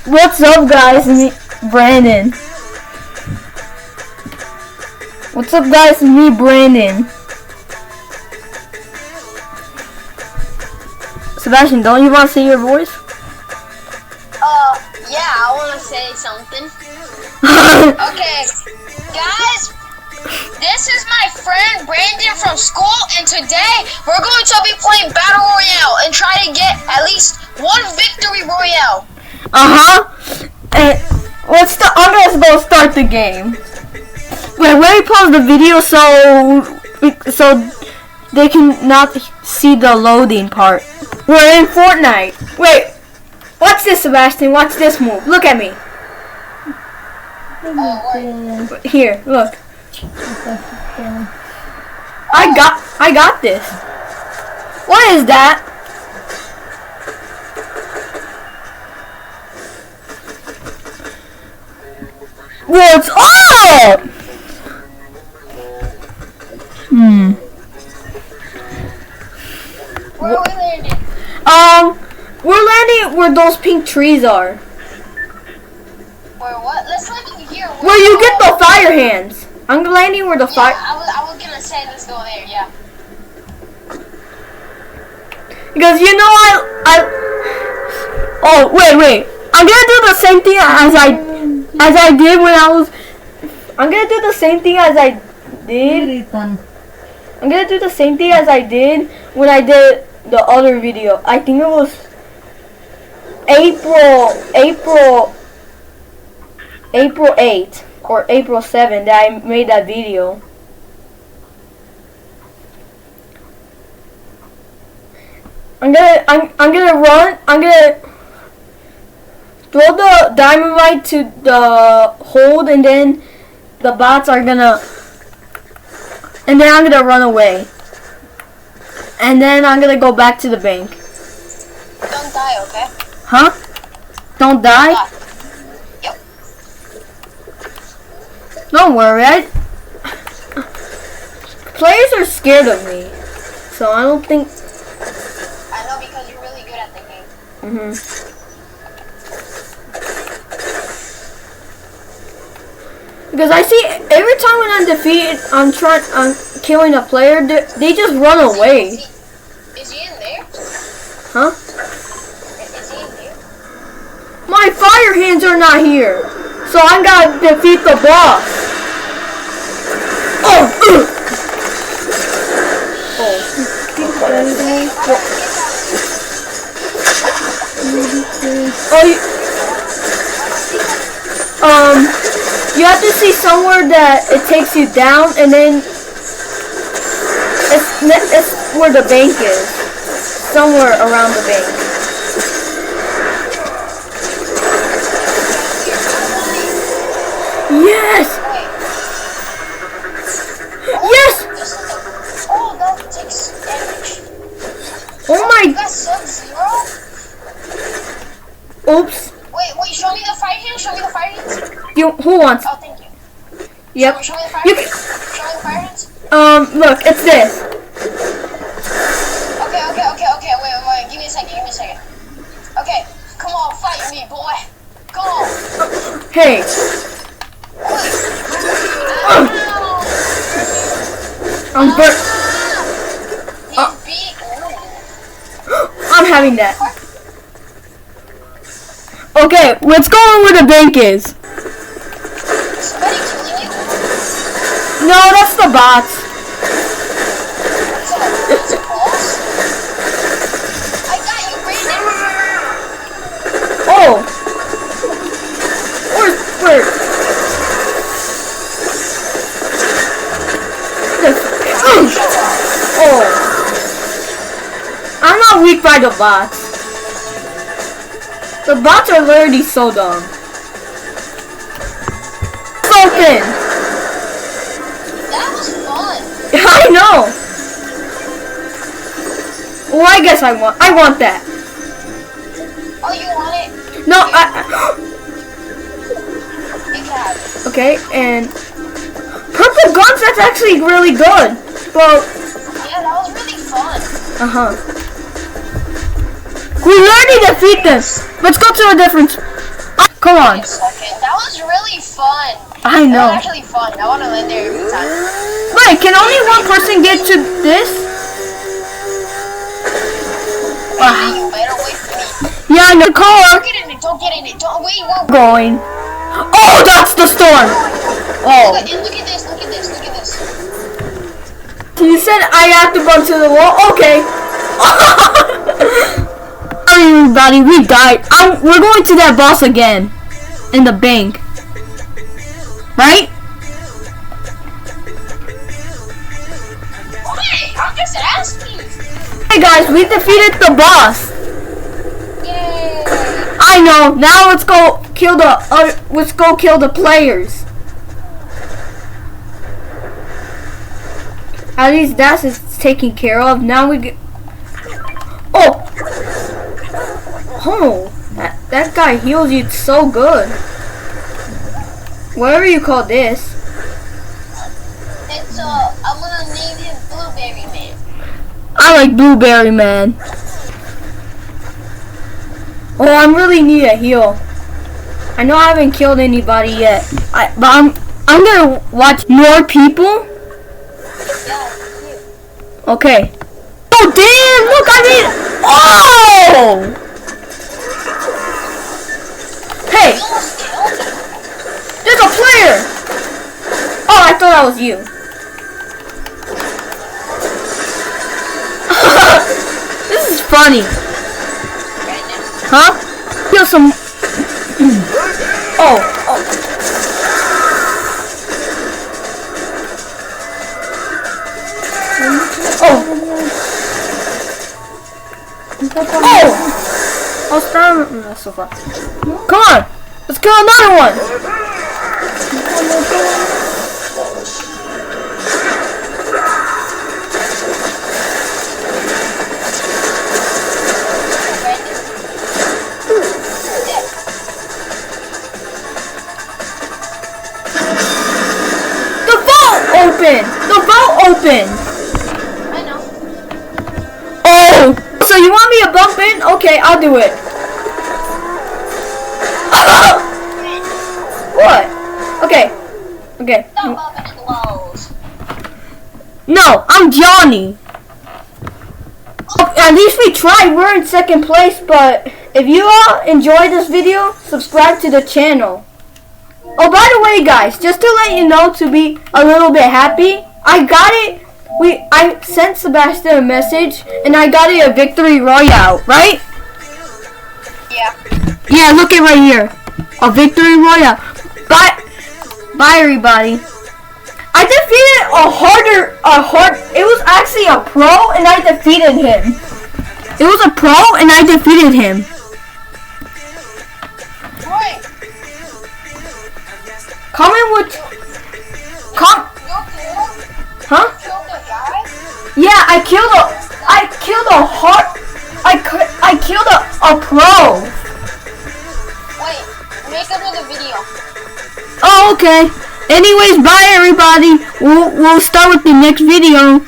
What's up, guys? Me, Brandon. What's up, guys? Me, Brandon. Sebastian, don't you want to say your voice? Yeah, I want to say something. Okay, guys, this is my friend Brandon from school, and today we're going to be playing Battle Royale and try to get at least one victory royale. And I'm gonna go start the game. Wait, let me pause the video so they can not see the loading part. We're in Fortnite. Wait, watch this, Sebastian. Watch this move. Look at me. Here, look. I got this. What is that? What's up? Where are we landing? We're landing where those pink trees are. Where what? Let's land here. Where you get the fire hands. I'm landing where the fire. I was gonna say let's go there. Yeah. Because you know Oh wait. I'm gonna do the same thing as I did when I was. I'm gonna do the same thing as I did. I'm gonna do the same thing as I did when I did the other video. I think it was April 8th or April 7th that I made that video. I'm gonna run. I'm gonna throw the dynamite to the hold, and then the bots are gonna. And then I'm gonna run away. And then I'm gonna go back to the bank. Don't die, okay? Huh? Don't die? Yep. Don't worry. Players are scared of me. So I don't think... I know, because you're really good at the game. Because I see every time when I'm defeated, I'm killing a player, they just run away. Is he in there? Huh? Is he in there? My fire hands are not here, so I'm gonna defeat the boss. Oh! You have to see somewhere that it takes you down, and then it's where the bank is. Somewhere around the bank. Yes! Yes! Oh, that takes damage. Oh my... You got sub-zero? Oops. Wait, show me the fire hands. Show me the fire hands. Who wants? Oh, thank you. Yep. Show me the fire hands. Show me the fire hands. Look, it's this. Okay. Wait. Give me a second. Okay, come on, fight me, boy. Come on. Hey. I'm burnt. I'm having that. Okay, let's go where the bank is. Somebody killing you? No, that's the bots. It's a boss? I got you, Brandon. Oh. Where? Oh. I'm not weak by the bots. The bots are literally so dumb. So thin. That was fun. I know. Well, I guess I want that. Oh, you want it? No, You can have it. Okay, and purple guns. That's actually really good. Well. Yeah, that was really fun. We already defeat them. Let's go to a different. Come on. Wait a second. That was really fun. I know. That was actually fun. I want to live there every time. Wait, can only one person get to this? Hey, you better wait for me. Yeah, in the car. Don't get in it. Don't get in it. Don't wait. We're Going. Oh, that's the storm. Oh. Look at this. Look at this. Look at this. You said I have to run to the wall? Okay. Everybody, we died. We're going to that boss again. In the bank. Right? Wait, I'm just asking. Hey guys, we defeated the boss. Yay. I know. Now let's go kill the players. At least that is taken care of. Now we get. Oh, that guy heals you so good. Whatever you call this. It's I'm gonna name him Blueberry Man. I like Blueberry Man. Oh, I really need a heal. I know I haven't killed anybody yet. But I'm gonna watch more people. Yeah. Okay. Oh damn! Look, I mean, oh! Hey, You almost killed me. there's a player. Oh, I thought that was you. This is funny. Huh? Here's some. Oh. Oh, stop. That's so far. Come on. Let's kill another one. The vault open. I know. Oh, so you want me to bump in? Okay, I'll do it. What? Okay. Stop bumping into walls. No, I'm Johnny. At least we tried. We're in second place, but if you all enjoyed this video, subscribe to the channel. Oh, by the way, guys, just to let you know, to be a little bit happy, I got it. I sent Sebastian a message, and I got it a victory royale, right? Yeah. Yeah, look it right here. A victory royale. Bye everybody. I defeated it was actually a pro and I defeated him. It was a pro and I defeated him. Wait. Huh? Killed the guy? Yeah, I killed a pro. Wait. Make another video. Oh, okay. Anyways, bye everybody. We'll start with the next video.